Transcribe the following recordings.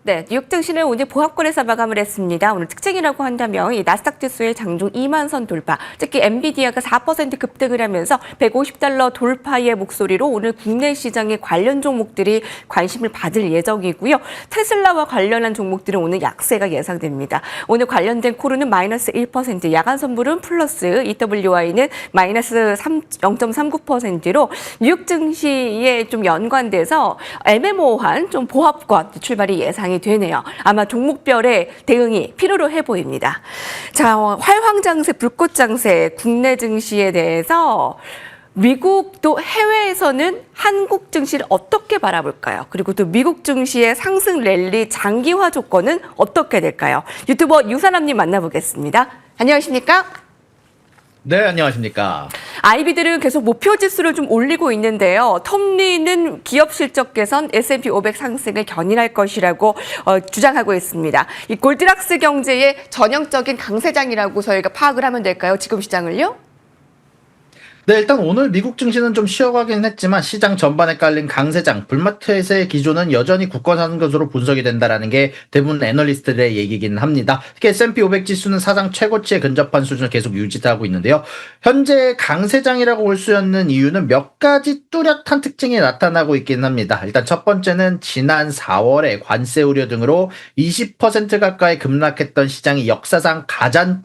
네, 뉴욕 증시는 오늘 보합권에서 마감을 했습니다. 오늘 특징이라고 한다면 이 나스닥 지수의 장중 2만 선 돌파, 특히 엔비디아가 4% 급등을 하면서 150달러 돌파의 목소리로 오늘 국내 시장의 관련 종목들이 관심을 받을 예정이고요. 테슬라와 관련한 종목들은 오늘 약세가 예상됩니다. 오늘 관련된 코르는 마이너스 1%, 야간 선물은 플러스, EWI는 마이너스 0.39%로 뉴욕 증시에 좀 연관돼서 애매모호한 좀 보합권 출발이 예상이 되네요. 아마 종목별의 대응이 필요로 해 보입니다. 자, 활황장세, 불꽃장세, 국내 증시에 대해서 미국 또 해외에서는 한국 증시를 어떻게 바라볼까요? 그리고 또 미국 증시의 상승 랠리 장기화 조건은 어떻게 될까요? 유튜버 유사람님 만나보겠습니다. 안녕하십니까? 네, 안녕하십니까. 아이비들은 계속 목표 지수를 좀 올리고 있는데요. 텀리는 기업 실적 개선, S&P 500 상승을 견인할 것이라고 주장하고 있습니다. 이 골드락스 경제의 전형적인 강세장이라고 저희가 파악을 하면 될까요? 지금 시장을요? 네, 일단 오늘 미국 증시는 좀 쉬어가긴 했지만 시장 전반에 깔린 강세장, 불마켓의 기조는 여전히 굳건한 것으로 분석이 된다라는 게 대부분 애널리스트들의 얘기긴 합니다. 특히 S&P 500 지수는 사상 최고치에 근접한 수준을 계속 유지하고 있는데요. 현재 강세장이라고 볼 수 있는 이유는 몇 가지 뚜렷한 특징이 나타나고 있긴 합니다. 일단 첫 번째는 지난 4월에 관세 우려 등으로 20% 가까이 급락했던 시장이 역사상 가장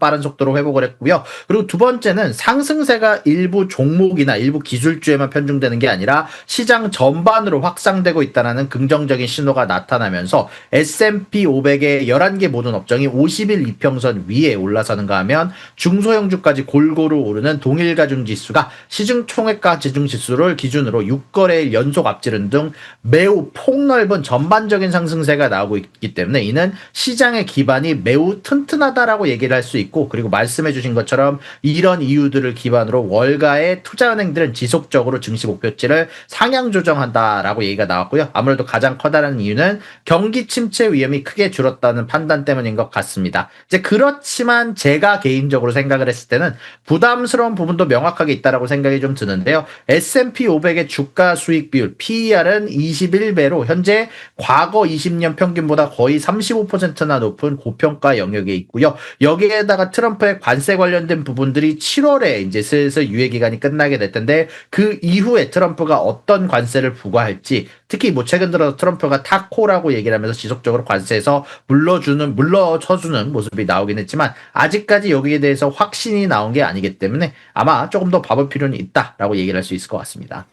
빠른 속도로 회복을 했고요. 그리고 두 번째는 상승세가 일부 종목이나 일부 기술주에만 편중되는 게 아니라 시장 전반으로 확산되고 있다는 긍정적인 신호가 나타나면서 S&P 500의 11개 모든 업종이 50일 이평선 위에 올라서는가 하면 중소형주까지 골고루 오르는 동일가중 지수가 시중총액가 지중지수를 기준으로 6거래일 연속 앞지른 등 매우 폭넓은 전반적인 상승세가 나오고 있기 때문에 이는 시장의 기반이 매우 튼튼하다라고 얘기를 할 수 있고, 그리고 말씀해 주신 것처럼 이런 이유들을 기반으로 월가의 투자은행들은 지속적으로 증시 목표치를 상향 조정한다라고 얘기가 나왔고요. 아무래도 가장 커다란 이유는 경기 침체 위험이 크게 줄었다는 판단 때문인 것 같습니다. 이제 그렇지만 제가 개인적으로 생각을 했을 때는 부담스러운 부분도 명확하게 있다라고 생각이 좀 드는데요. S&P 500의 주가 수익 비율 PER은 21배로 현재 과거 20년 평균보다 거의 35%나 높은 고평가 영역에 있고요. 여기에다가 트럼프의 관세 관련된 부분들이 7월에 이제 슬슬 유예 기간이 끝나게 될 텐데 그 이후에 트럼프가 어떤 관세를 부과할지, 특히 뭐 최근 들어서 트럼프가 타코라고 얘기를 하면서 지속적으로 관세에서 물러서주는 모습이 나오긴 했지만 아직까지 여기에 대해서 확신이 나온 게 아니기 때문에 아마 조금 더 봐볼 필요는 있다라고 얘기를 할 수 있을 것 같습니다.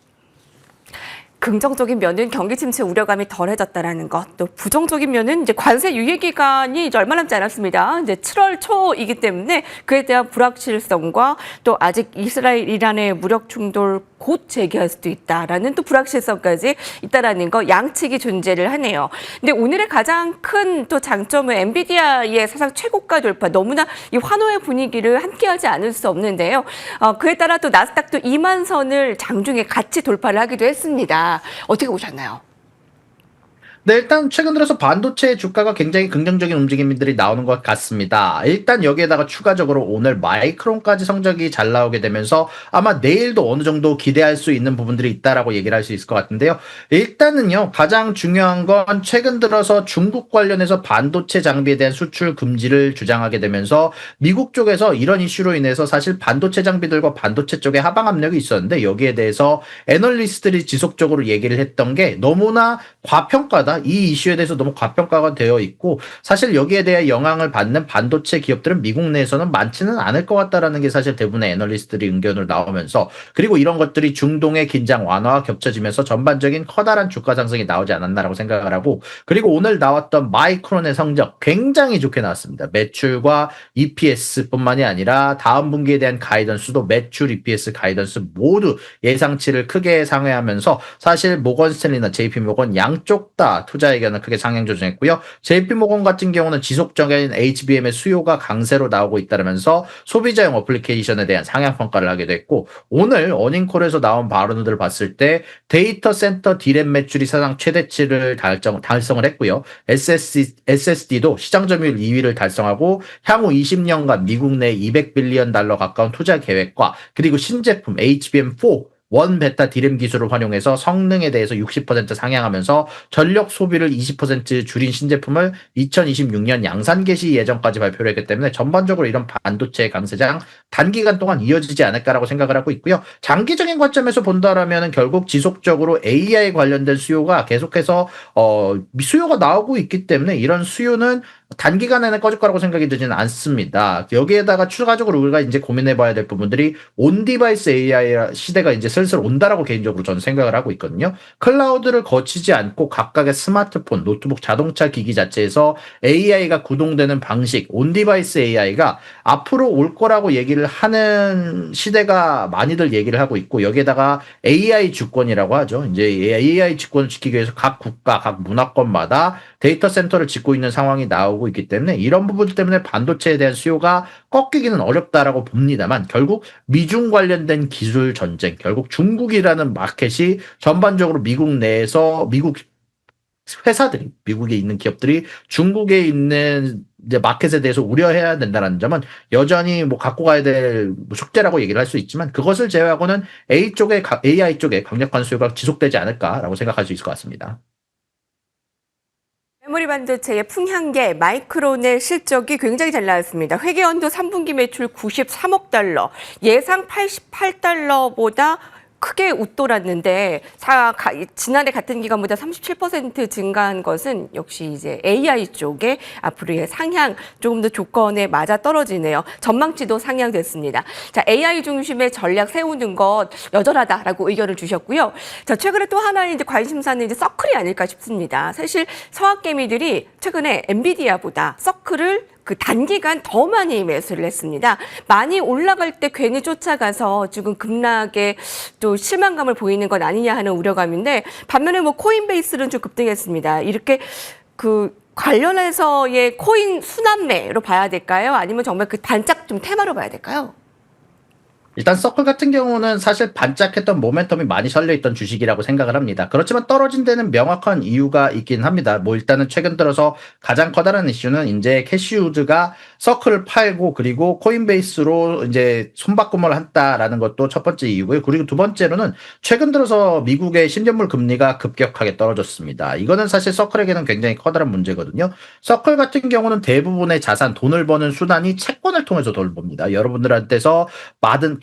긍정적인 면은 경기 침체 우려감이 덜해졌다라는 것, 또 부정적인 면은 이제 관세 유예 기간이 이제 얼마 남지 않았습니다. 이제 7월 초이기 때문에 그에 대한 불확실성과 또 아직 이스라엘 이란의 무력 충돌 곧 재개할 수도 있다라는 또 불확실성까지 있다라는 거, 양측이 존재를 하네요. 근데 오늘의 가장 큰 또 장점은 엔비디아의 사상 최고가 돌파, 너무나 이 환호의 분위기를 함께하지 않을 수 없는데요. 그에 따라 또 나스닥도 2만 선을 장중에 같이 돌파를 하기도 했습니다. 어떻게 보셨나요? 네, 일단 최근 들어서 반도체 주가가 굉장히 긍정적인 움직임들이 나오는 것 같습니다. 일단 여기에다가 추가적으로 오늘 마이크론까지 성적이 잘 나오게 되면서 아마 내일도 어느 정도 기대할 수 있는 부분들이 있다라고 얘기를 할 수 있을 것 같은데요. 일단은요, 가장 중요한 건 최근 들어서 중국 관련해서 반도체 장비에 대한 수출 금지를 주장하게 되면서 미국 쪽에서 이런 이슈로 인해서 사실 반도체 장비들과 반도체 쪽에 하방 압력이 있었는데 여기에 대해서 애널리스트들이 지속적으로 얘기를 했던 게 너무나 과평가다, 이 이슈에 대해서 너무 과평가가 되어 있고 사실 여기에 대해 영향을 받는 반도체 기업들은 미국 내에서는 많지는 않을 것 같다라는 게 사실 대부분의 애널리스트들이 의견으로 나오면서, 그리고 이런 것들이 중동의 긴장 완화와 겹쳐지면서 전반적인 커다란 주가 상승이 나오지 않았나라고 생각을 하고, 그리고 오늘 나왔던 마이크론의 성적 굉장히 좋게 나왔습니다. 매출과 EPS뿐만이 아니라 다음 분기에 대한 가이던스도 매출, EPS, 가이던스 모두 예상치를 크게 상회하면서 사실 모건 스탠리나 JP 모건 양쪽 다 투자 의견을 크게 상향 조정했고요. JP모건 같은 경우는 지속적인 HBM의 수요가 강세로 나오고 있다면서 소비자용 어플리케이션에 대한 상향 평가를 하게 됐고, 오늘 어닝콜에서 나온 발언들을 봤을 때 데이터 센터 D램 매출이 사상 최대치를 달성을 했고요. SSD도 시장 점유율 2위를 달성하고 향후 20년간 미국 내 $200빌리언 가까운 투자 계획과 그리고 신제품 HBM4 원 베타 디램 기술을 활용해서 성능에 대해서 60% 상향하면서 전력 소비를 20% 줄인 신제품을 2026년 양산 개시 예정까지 발표를 했기 때문에 전반적으로 이런 반도체 강세장 단기간 동안 이어지지 않을까라고 생각을 하고 있고요. 장기적인 관점에서 본다라면 결국 지속적으로 AI 관련된 수요가 계속해서 수요가 나오고 있기 때문에 이런 수요는 단기간에는 꺼질 거라고 생각이 들지는 않습니다. 여기에다가 추가적으로 우리가 이제 고민해봐야 될 부분들이 온 디바이스 AI 시대가 이제 슬슬 온다라고 개인적으로 저는 생각을 하고 있거든요. 클라우드를 거치지 않고 각각의 스마트폰, 노트북, 자동차 기기 자체에서 AI가 구동되는 방식, 온 디바이스 AI가 앞으로 올 거라고 얘기를 하는 시대가 많이들 얘기를 하고 있고 여기에다가 AI 주권이라고 하죠. 이제 AI 주권을 지키기 위해서 각 국가, 각 문화권마다 데이터 센터를 짓고 있는 상황이 나오고 있기 때문에 이런 부분 때문에 반도체에 대한 수요가 꺾이기는 어렵다라고 봅니다만 결국 미중 관련된 기술 전쟁, 결국 중국이라는 마켓이 전반적으로 미국 내에서 미국 회사들이 미국에 있는 기업들이 중국에 있는 이제 마켓에 대해서 우려해야 된다는 점은 여전히 뭐 갖고 가야 될 숙제라고 얘기를 할 수 있지만 그것을 제외하고는 AI 쪽에 강력한 수요가 지속되지 않을까라고 생각할 수 있을 것 같습니다. 메모리 반도체의 풍향계 마이크론의 실적이 굉장히 잘 나왔습니다. 회계연도 3분기 매출 93억 달러, 예상 88달러보다 크게 웃돌았는데 지난해 같은 기간보다 37% 증가한 것은 역시 이제 AI 쪽에 앞으로의 상향 조금 더 조건에 맞아 떨어지네요. 전망치도 상향됐습니다. 자, AI 중심의 전략 세우는 것 여전하다라고 의견을 주셨고요. 자, 최근에 또 하나의 이제 관심사는 이제 서클이 아닐까 싶습니다. 사실 서학개미들이 최근에 엔비디아보다 서클을 그 단기간 더 많이 매수를 했습니다. 많이 올라갈 때 괜히 쫓아가서 지금 급락에 또 실망감을 보이는 건 아니냐 하는 우려감인데 반면에 뭐 코인베이스는 좀 급등했습니다. 이렇게 그 관련해서의 코인 순환매로 봐야 될까요? 아니면 정말 그 반짝 좀 테마로 봐야 될까요? 일단 서클 같은 경우는 사실 반짝했던 모멘텀이 많이 설려있던 주식이라고 생각을 합니다. 그렇지만 떨어진 데는 명확한 이유가 있긴 합니다. 뭐 일단은 최근 들어서 가장 커다란 이슈는 이제 캐시우드가 서클을 팔고 그리고 코인베이스로 이제 손바꿈을 했다라는 것도 첫 번째 이유고요. 그리고 두 번째로는 최근 들어서 미국의 10년물 금리가 급격하게 떨어졌습니다. 이거는 사실 서클에게는 굉장히 커다란 문제거든요. 서클 같은 경우는 대부분의 자산, 돈을 버는 수단이 채권을 통해서 돈을 법니다. 여러분들한테서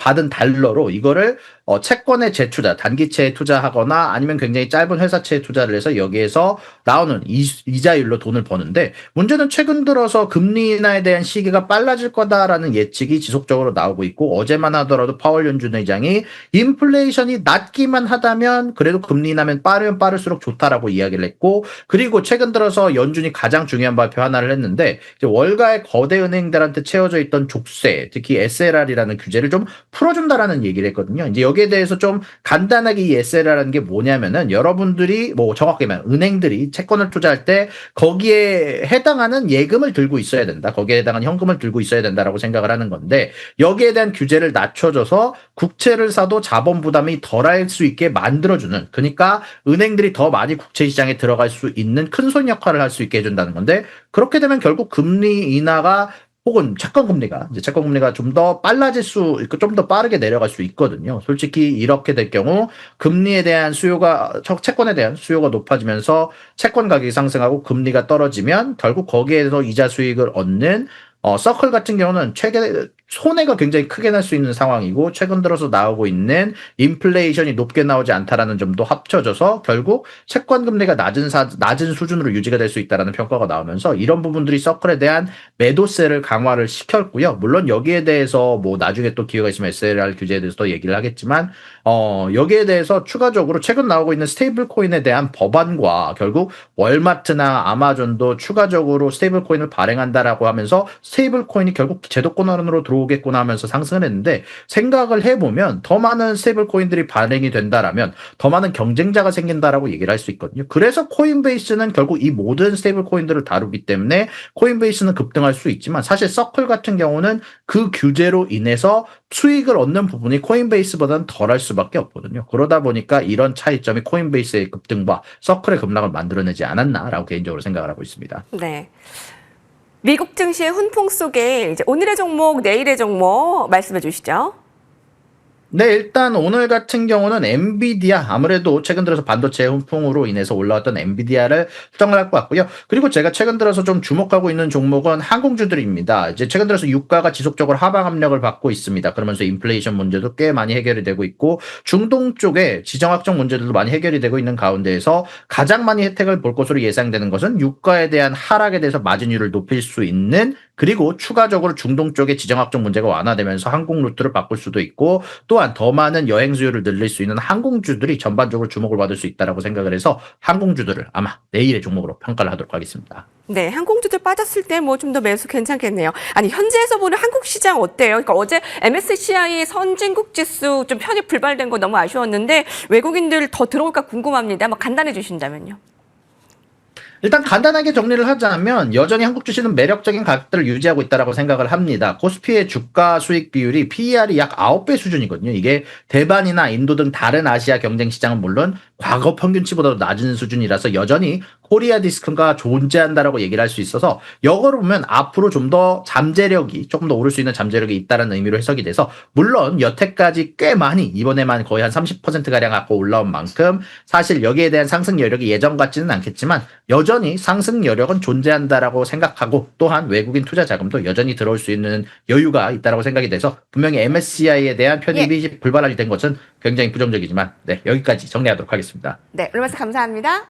받은 달러로 이거를 채권에 재투자, 단기채에 투자하거나 아니면 굉장히 짧은 회사채에 투자를 해서 여기에서 나오는 이자율로 돈을 버는데 문제는 최근 들어서 금리 인하에 대한 시기가 빨라질 거다라는 예측이 지속적으로 나오고 있고 어제만 하더라도 파월 연준 의장이 인플레이션이 낮기만 하다면 그래도 금리 인하면 빠르면 빠를수록 좋다라고 이야기를 했고 그리고 최근 들어서 연준이 가장 중요한 발표 하나를 했는데 이제 월가의 거대 은행들한테 채워져 있던 족쇄, 특히 SLR이라는 규제를 좀 풀어준다라는 얘기를 했거든요. 이제 여기에 대해서 좀 간단하게 이 SLR라는 게 뭐냐면은 여러분들이 뭐 정확하게 말하면 은행들이 채권을 투자할 때 거기에 해당하는 예금을 들고 있어야 된다. 거기에 해당하는 현금을 들고 있어야 된다라고 생각을 하는 건데 여기에 대한 규제를 낮춰줘서 국채를 사도 자본 부담이 덜할 수 있게 만들어주는 그러니까 은행들이 더 많이 국채 시장에 들어갈 수 있는 큰손 역할을 할 수 있게 해준다는 건데 그렇게 되면 결국 금리 인하가 혹은 채권 금리가 좀 더 빨라질 수 있고 좀 더 빠르게 내려갈 수 있거든요. 솔직히 이렇게 될 경우 금리에 대한 채권에 대한 수요가 높아지면서 채권 가격이 상승하고 금리가 떨어지면 결국 거기에서 이자 수익을 얻는 서클 같은 경우는 손해가 굉장히 크게 날 수 있는 상황이고 최근 들어서 나오고 있는 인플레이션이 높게 나오지 않다라는 점도 합쳐져서 결국 채권 금리가 낮은 수준으로 유지가 될 수 있다라는 평가가 나오면서 이런 부분들이 서클에 대한 매도세를 강화를 시켰고요. 물론 여기에 대해서 뭐 나중에 또 기회가 있으면 SLR 규제에 대해서 더 얘기를 하겠지만 여기에 대해서 추가적으로 최근 나오고 있는 스테이블 코인에 대한 법안과 결국 월마트나 아마존도 추가적으로 스테이블 코인을 발행한다라고 하면서 스테이블 코인이 결국 제도권 안으로 들어오겠구나 하면서 상승을 했는데 생각을 해보면 더 많은 스테이블 코인들이 발행이 된다라면 더 많은 경쟁자가 생긴다라고 얘기를 할 수 있거든요. 그래서 코인베이스는 결국 이 모든 스테이블 코인들을 다루기 때문에 코인베이스는 급등할 수 있지만 사실 서클 같은 경우는 그 규제로 인해서 수익을 얻는 부분이 코인베이스보다는 덜할 수밖에 없거든요. 그러다 보니까 이런 차이점이 코인베이스의 급등과 서클의 급락을 만들어내지 않았나라고 개인적으로 생각을 하고 있습니다. 네. 미국 증시의 훈풍 속에 이제 오늘의 종목, 내일의 종목 말씀해 주시죠. 네, 일단 오늘 같은 경우는 엔비디아, 아무래도 최근 들어서 반도체 훈풍으로 인해서 올라왔던 엔비디아를 수정을 할 것 같고요. 그리고 제가 최근 들어서 좀 주목하고 있는 종목은 항공주들입니다. 이제 최근 들어서 유가가 지속적으로 하방 압력을 받고 있습니다. 그러면서 인플레이션 문제도 꽤 많이 해결이 되고 있고, 중동 쪽에 지정학적 문제들도 많이 해결이 되고 있는 가운데에서 가장 많이 혜택을 볼 것으로 예상되는 것은 유가에 대한 하락에 대해서 마진율을 높일 수 있는, 그리고 추가적으로 중동 쪽에 지정학적 문제가 완화되면서 항공 루트를 바꿀 수도 있고, 또한 더 많은 여행 수요를 늘릴 수 있는 항공주들이 전반적으로 주목을 받을 수 있다라고 생각을 해서 항공주들을 아마 내일의 종목으로 평가를 하도록 하겠습니다. 네, 항공주들 빠졌을 때 뭐 좀 더 매수 괜찮겠네요. 아니, 현지에서 보는 한국 시장 어때요? 그러니까 어제 MSCI 선진국 지수 좀 편입 불발된 거 너무 아쉬웠는데 외국인들 더 들어올까 궁금합니다. 뭐 간단해 주신다면요. 일단 간단하게 정리를 하자면 여전히 한국 주식은 매력적인 가격들을 유지하고 있다라고 생각을 합니다. 코스피의 주가 수익 비율이 PER이 약 9배 수준이거든요. 이게 대만이나 인도 등 다른 아시아 경쟁 시장은 물론 과거 평균치보다도 낮은 수준이라서 여전히 코리아 디스크가 존재한다라고 얘기를 할 수 있어서 역으로 보면 앞으로 좀 더 잠재력이 조금 더 오를 수 있는 잠재력이 있다는 의미로 해석이 돼서, 물론 여태까지 꽤 많이 이번에만 거의 한 30%가량 갖고 올라온 만큼 사실 여기에 대한 상승 여력이 예전 같지는 않겠지만 여전히 상승 여력은 존재한다라고 생각하고, 또한 외국인 투자 자금도 여전히 들어올 수 있는 여유가 있다라고 생각이 돼서 분명히 MSCI에 대한 편입이 불발이 된 것은 굉장히 부정적이지만, 네, 여기까지 정리하도록 하겠습니다. 네, 오늘 말씀 감사합니다.